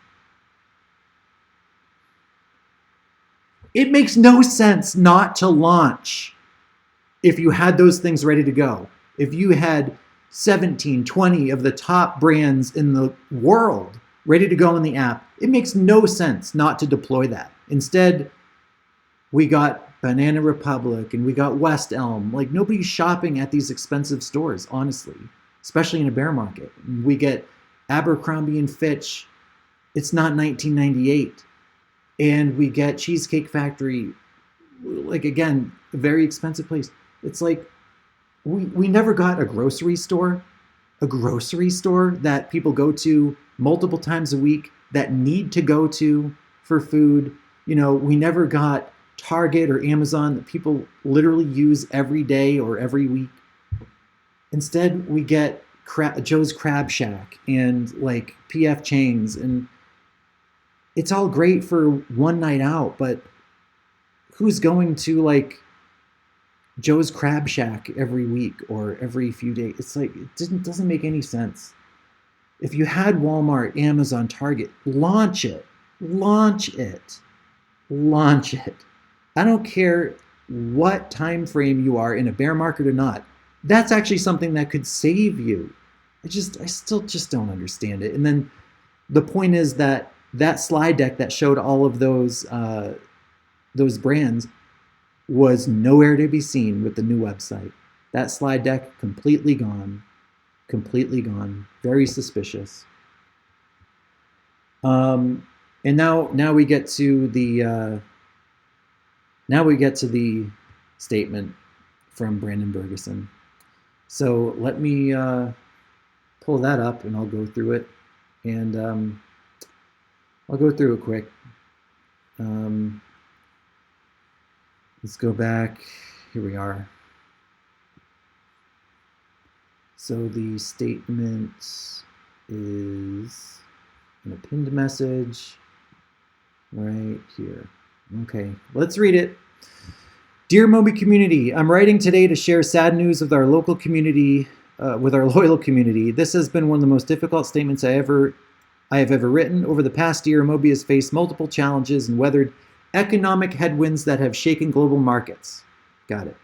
S1: It makes no sense not to launch if you had those things ready to go. If you had 17, 20 of the top brands in the world ready to go in the app, it makes no sense not to deploy that. Instead, we got Banana Republic and we got West Elm. Like, nobody's shopping at these expensive stores, honestly, especially in a bear market. We get Abercrombie and Fitch. It's not 1998. And we get Cheesecake Factory, like, again, a very expensive place. It's like we never got a grocery store that people go to multiple times a week, that need to go to for food. We never got Target or Amazon that people literally use every day or every week. Instead, we get Joe's Crab Shack and like PF Chang's, and it's all great for one night out, but who's going to like Joe's Crab Shack every week or every few days? It's like, it doesn't make any sense. If you had Walmart, Amazon, Target, launch it. I don't care what time frame you are in a bear market or not. That's actually something that could save you. I still just don't understand it. And then the point is that slide deck that showed all of those brands was nowhere to be seen with the new website. That slide deck completely gone. Very suspicious. And now we get to the statement from Brandon Bergeson. So let me pull that up and I'll go through it, and I'll go through it quick. Let's go back. Here we are. So the statement is in a pinned message right here. Okay, let's read it. Dear Mobie community, I'm writing today to share sad news with our local community, with our loyal community. This has been one of the most difficult statements I have ever written. Over the past year, Mobie has faced multiple challenges and weathered economic headwinds that have shaken global markets. Got it.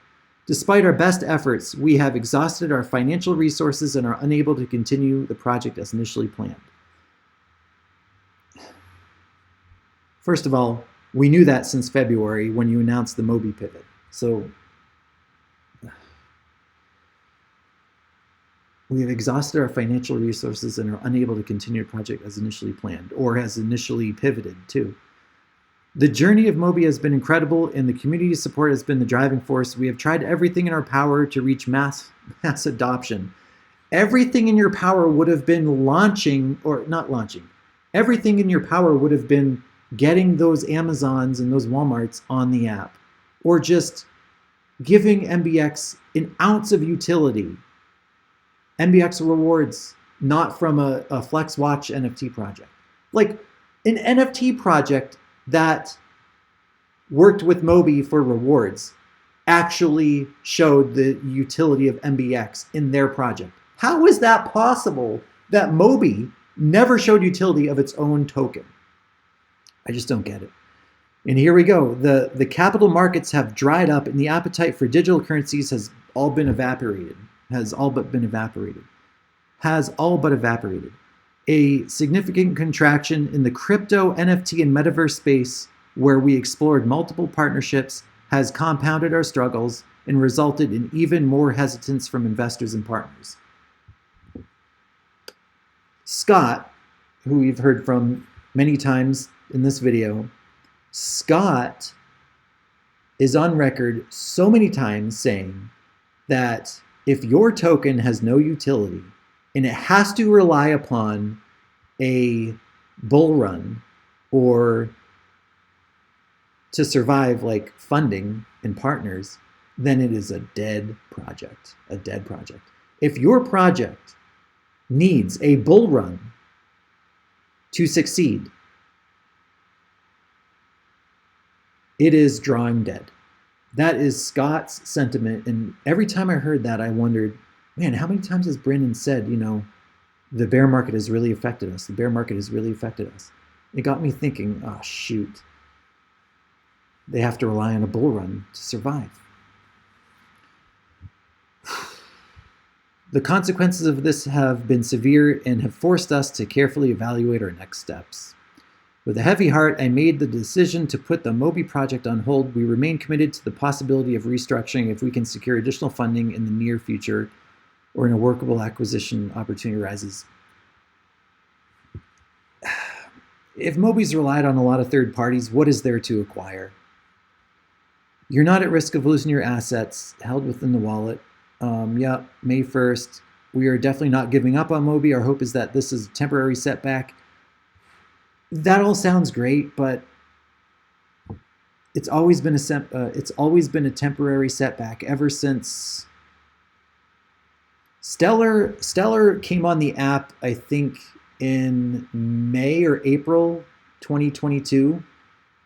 S1: Despite our best efforts, we have exhausted our financial resources and are unable to continue the project as initially planned. First of all, we knew that since February when you announced the Mobie pivot. So we have exhausted our financial resources and are unable to continue the project as initially planned, or as initially pivoted too. The journey of Mobie has been incredible, and the community support has been the driving force. We have tried everything in our power to reach mass adoption. Everything in your power would have been launching, or not launching. Everything in your power would have been getting those Amazons and those Walmarts on the app, or just giving MBX an ounce of utility. MBX rewards, not from a FlexWatch NFT project. Like an NFT project that worked with Mobie for rewards actually showed the utility of MBX in their project. How is that possible that Mobie never showed utility of its own token? I just don't get it. And here we go. The capital markets have dried up and the appetite for digital currencies has all but evaporated. A significant contraction in the crypto, NFT, and metaverse space where we explored multiple partnerships has compounded our struggles and resulted in even more hesitance from investors and partners. Scott, who we've heard from many times in this video, Scott is on record so many times saying that if your token has no utility and it has to rely upon a bull run or to survive like funding and partners, then it is a dead project, If your project needs a bull run to succeed, it is drawing dead. That is Scott's sentiment. And every time I heard that, I wondered, man, how many times has Brandon said, you know, the bear market has really affected us. The bear market has really affected us. It got me thinking, oh, shoot. They have to rely on a bull run to survive. The consequences of this have been severe and have forced us to carefully evaluate our next steps. With a heavy heart, I made the decision to put the Mobie project on hold. We remain committed to the possibility of restructuring if we can secure additional funding in the near future or in a workable acquisition opportunity arises. If Mobie's relied on a lot of third parties, what is there to acquire? You're not at risk of losing your assets held within the wallet. Yeah, May 1st. We are definitely not giving up on Mobie. Our hope is that this is a temporary setback. That all sounds great, but it's always been a temporary setback ever since Stellar came on the app, I think in May or April 2022,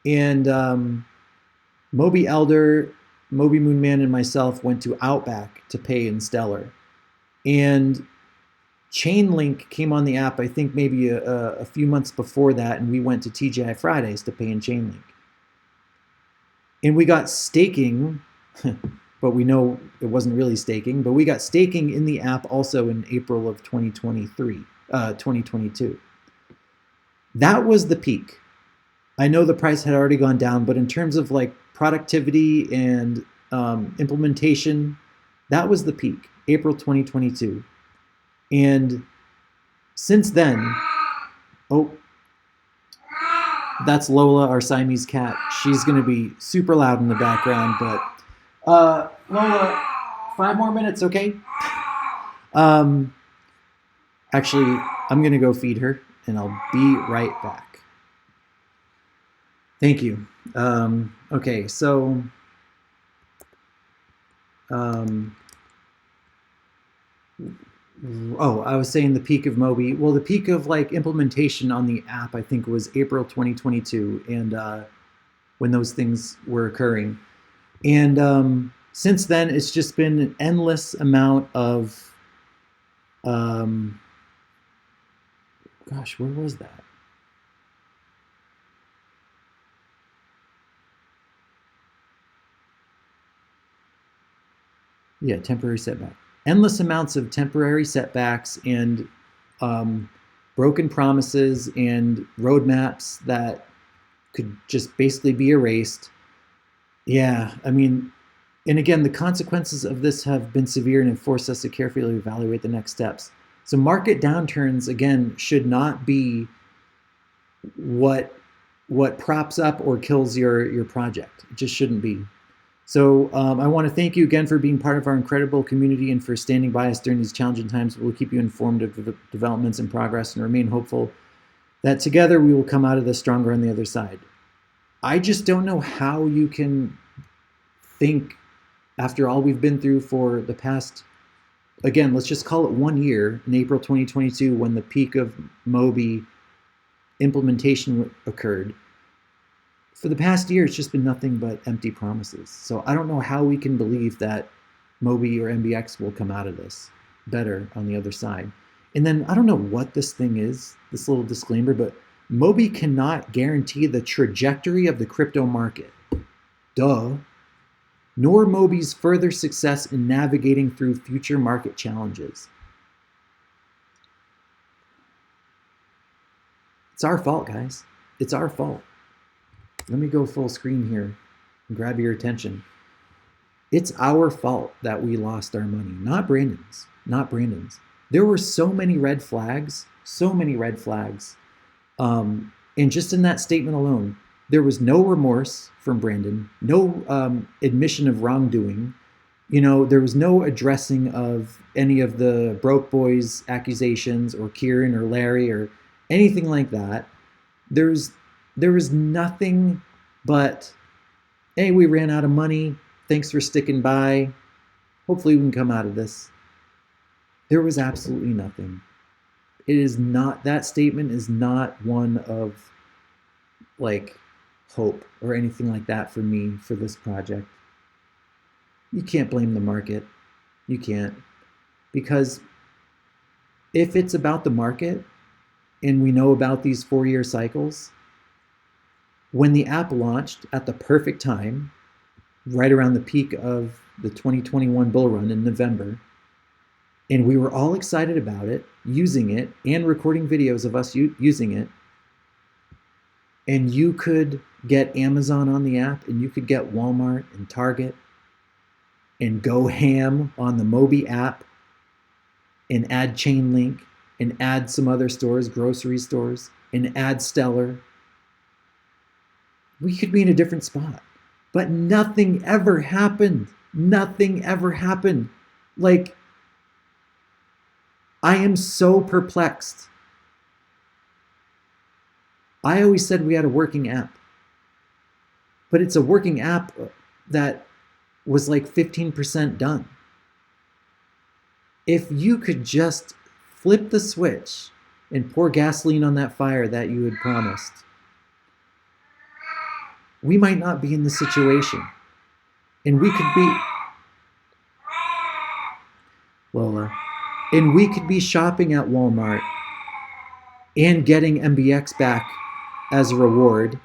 S1: and Mobie Elder, Mobie Moonman, and myself went to Outback to pay in Stellar, and Chainlink came on the app, I think maybe a few months before that, and we went to TGI Fridays to pay in Chainlink. And we got staking, but we know it wasn't really staking, but we got staking in the app also in April of 2022. That was the peak. I know the price had already gone down, but in terms of like productivity and implementation, that was the peak, April 2022. And since then, oh, that's Lola, our Siamese cat. She's going to be super loud in the background, but Lola, 5 more minutes, okay? Actually, I'm going to go feed her, and I'll be right back. Thank you. Okay, so I was saying the peak of Mobie. Well, the peak of like implementation on the app, I think, was April 2022, and when those things were occurring. And since then, it's just been an endless amount of, gosh, where was that? Yeah, temporary setback. Endless amounts of temporary setbacks and broken promises and roadmaps that could just basically be erased. Yeah, I mean, and again, the consequences of this have been severe and have forced us to carefully evaluate the next steps. So market downturns, again, should not be what props up or kills your project. It just shouldn't be. So I want to thank you again for being part of our incredible community and for standing by us during these challenging times. We'll keep you informed of developments and progress and remain hopeful that together we will come out of this stronger on the other side. I just don't know how you can think, after all we've been through for the past, again, let's just call it 1 year, in April 2022, when the peak of Mobie implementation occurred. For the past year, it's just been nothing but empty promises. So I don't know how we can believe that Mobie or MBX will come out of this better on the other side. And then I don't know what this thing is, this little disclaimer, but Mobie cannot guarantee the trajectory of the crypto market. Duh. Nor Mobie's further success in navigating through future market challenges. It's our fault, guys. It's our fault. Let me go full screen here and grab your attention. It's our fault that we lost our money, not Brandon's, not Brandon's. There were so many red flags, and just in that statement alone, there was no remorse from Brandon, no admission of wrongdoing. You know, there was no addressing of any of the broke boys accusations or Kieran or Larry or anything like that. There was nothing but, hey, we ran out of money. Thanks for sticking by. Hopefully we can come out of this. There was absolutely nothing. It is not, that statement is not one of like hope or anything like that for me for this project. You can't blame the market. You can't. Because if it's about the market and we know about these 4-year cycles, when the app launched at the perfect time, right around the peak of the 2021 bull run in November, and we were all excited about it, using it, and recording videos of us using it, and you could get Amazon on the app, and you could get Walmart and Target, and go ham on the Mobie app, and add Chainlink, and add some other stores, grocery stores, and add Stellar, we could be in a different spot. But nothing ever happened. Nothing ever happened. Like, I am so perplexed. I always said we had a working app. But it's a working app that was like 15% done. If you could just flip the switch and pour gasoline on that fire that you had promised, we might not be in this situation. And we could be, Lola, and we could be shopping at Walmart and getting MBX back as a reward.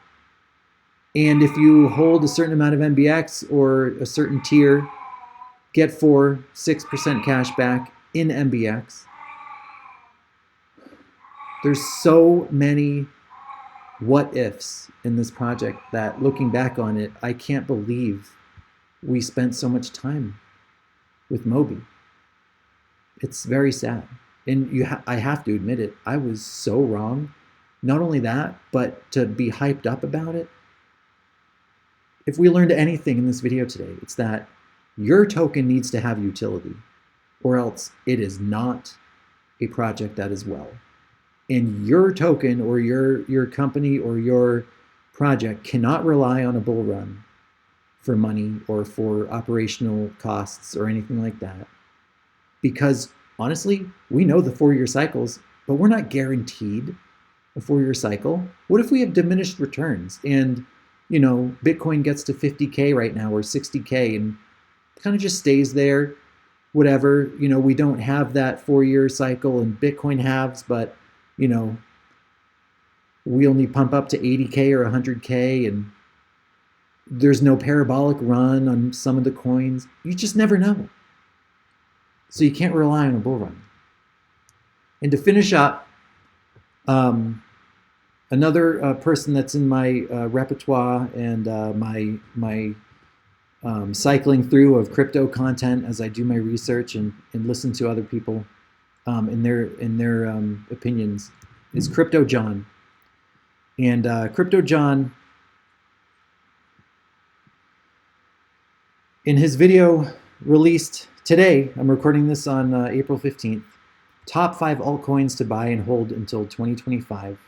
S1: And if you hold a certain amount of MBX or a certain tier, get 6% cash back in MBX. There's so many what ifs in this project that, looking back on it, I can't believe we spent so much time with Mobie. It's very sad. And I have to admit it, I was so wrong. Not only that, but to be hyped up about it. If we learned anything in this video today, it's that your token needs to have utility, or else it is not a project that is well. And your token or your company or your project cannot rely on a bull run for money or for operational costs or anything like that. Because honestly, we know the 4-year cycles, but we're not guaranteed a 4-year cycle. What if we have diminished returns and you know, Bitcoin gets to 50K right now or 60K and kind of just stays there, whatever. You know, we don't have that 4-year cycle and Bitcoin halves, but, you know, we only pump up to 80K or 100K, and there's no parabolic run on some of the coins. You just never know. So you can't rely on a bull run. And to finish up, another person that's in my repertoire and my cycling through of crypto content as I do my research and listen to other people in their opinions is Crypto John. And Crypto John, in his video released today, I'm recording this on April 15th, top 5 altcoins to buy and hold until 2025.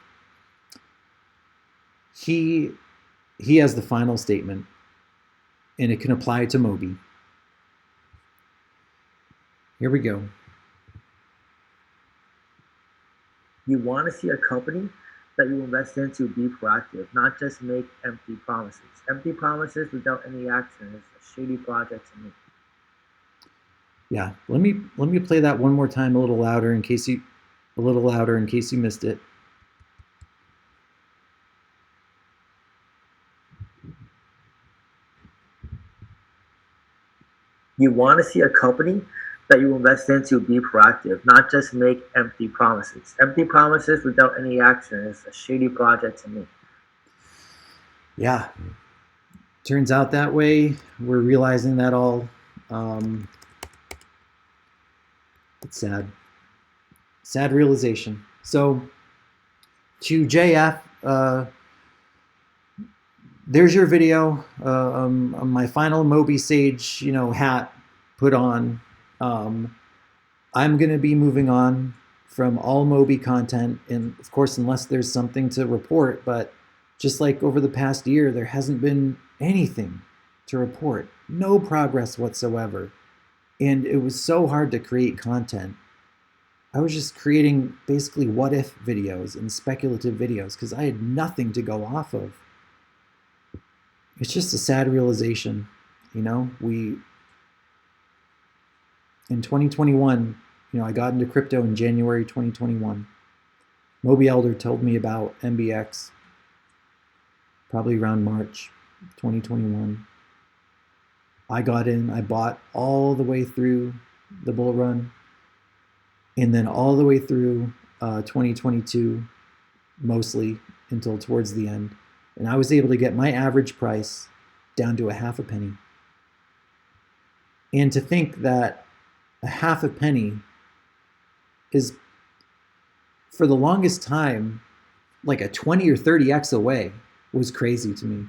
S1: He has the final statement, and it can apply to Mobie. Here we go.
S5: You want to see a company that you invest into be proactive, not just make empty promises. Empty promises without any action is a shady project to me.
S1: Yeah, let me play that one more time a little louder in case you missed it.
S5: You want to see a company that you invest into be proactive, not just make empty promises. Empty promises without any action is a shady project to me.
S1: Yeah, turns out that way. We're realizing that all. It's sad realization. So to JF, there's your video. My final Mobie Sage, you know, hat put on. I'm going to be moving on from all Mobie content, and of course, unless there's something to report, but just like over the past year, there hasn't been anything to report, no progress whatsoever. And it was so hard to create content. I was just creating basically what if videos and speculative videos because I had nothing to go off of. It's just a sad realization, you know. In 2021, you know, I got into crypto in January 2021. Mobie Elder told me about MBX probably around March 2021. I got in, I bought all the way through the bull run, and then all the way through 2022, mostly until towards the end. And I was able to get my average price down to a half a penny. And to think that a half a penny is, for the longest time, like a 20 or 30x away was crazy to me.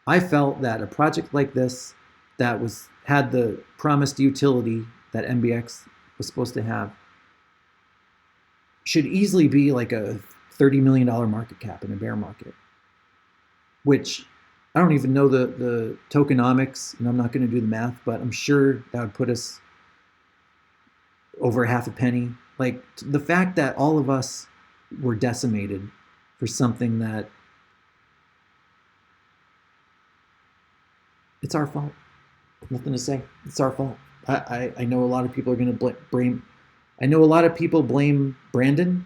S1: I felt that a project like this that had the promised utility that MBX was supposed to have should easily be like a $30 million market cap in a bear market, which I don't even know the tokenomics, and I'm not going to do the math, but I'm sure that would put us over half a penny. Like, the fact that all of us were decimated for something that it's our fault. Nothing to say. It's our fault. I know a lot of people are going to blame. I know a lot of people blame Brandon,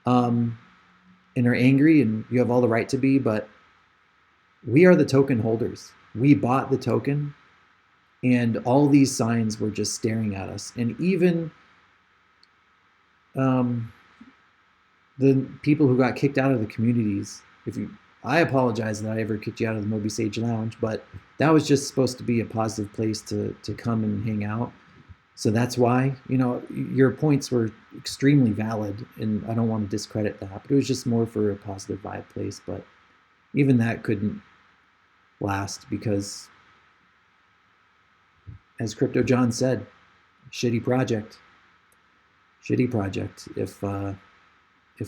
S1: and are angry, and you have all the right to be. But we are the token holders. We bought the token, and all these signs were just staring at us. And even the people who got kicked out of the communities. I apologize that I ever kicked you out of the Mobie Sage Lounge, but that was just supposed to be a positive place to come and hang out. So that's why, you know, your points were extremely valid, and I don't want to discredit that, but it was just more for a positive vibe place. But even that couldn't last because, as Crypto John said, shitty project if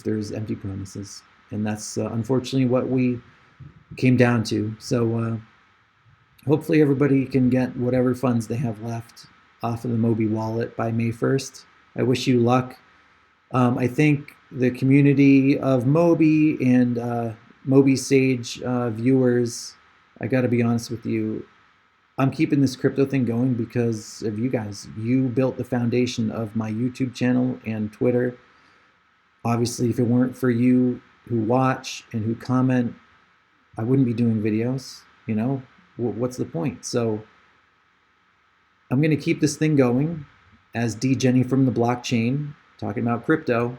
S1: there's empty promises. And that's unfortunately what we came down to. So hopefully everybody can get whatever funds they have left off of the Mobie wallet by May 1st. I wish you luck. I think the community of Mobie and Mobie Sage viewers I got to be honest with you. I'm keeping this crypto thing going because of you guys. You built the foundation of my YouTube channel and Twitter. Obviously, if it weren't for you who watch and who comment, I wouldn't be doing videos. You know, what's the point? So I'm going to keep this thing going as Degenny from the blockchain, talking about crypto.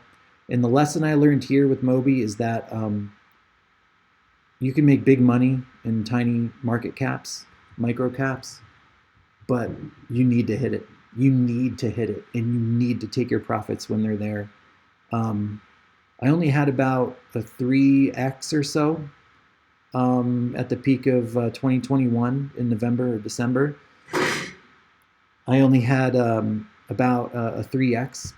S1: And the lesson I learned here with Mobie is that you can make big money in tiny market caps, micro caps, but you need to hit it. You need to hit it, and you need to take your profits when they're there. I only had about a 3x or so at the peak of 2021 in November or December. I only had about a 3x.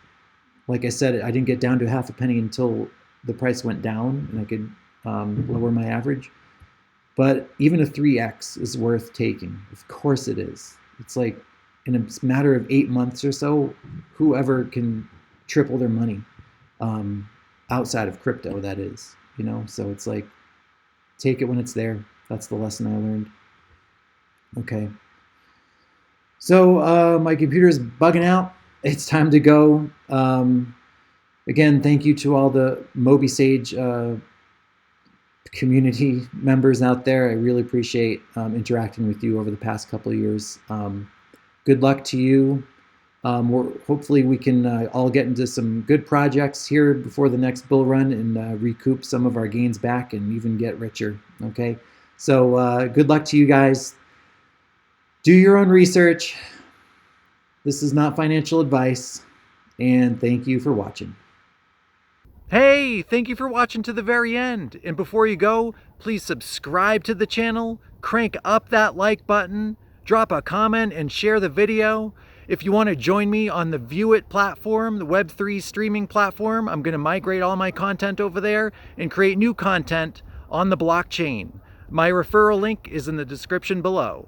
S1: Like I said, I didn't get down to half a penny until the price went down and I could lower my average. But even a 3x is worth taking. Of course it is. It's like in a matter of 8 months or so, whoever can triple their money outside of crypto, that is, you know? So it's like, take it when it's there. That's the lesson I learned. Okay. So my computer's bugging out. It's time to go. Again, thank you to all the Mobie Sage community members out there. I really appreciate interacting with you over the past couple of years. Good luck to you. Hopefully we can all get into some good projects here before the next bull run and recoup some of our gains back and even get richer. Okay, so good luck to you guys. Do your own research. This is not financial advice, and thank you for watching.
S6: Hey, thank you for watching to the very end. And before you go, please subscribe to the channel, crank up that like button, drop a comment and share the video. If you want to join me on the VEUIT platform, the Web3 streaming platform, I'm going to migrate all my content over there and create new content on the blockchain. My referral link is in the description below.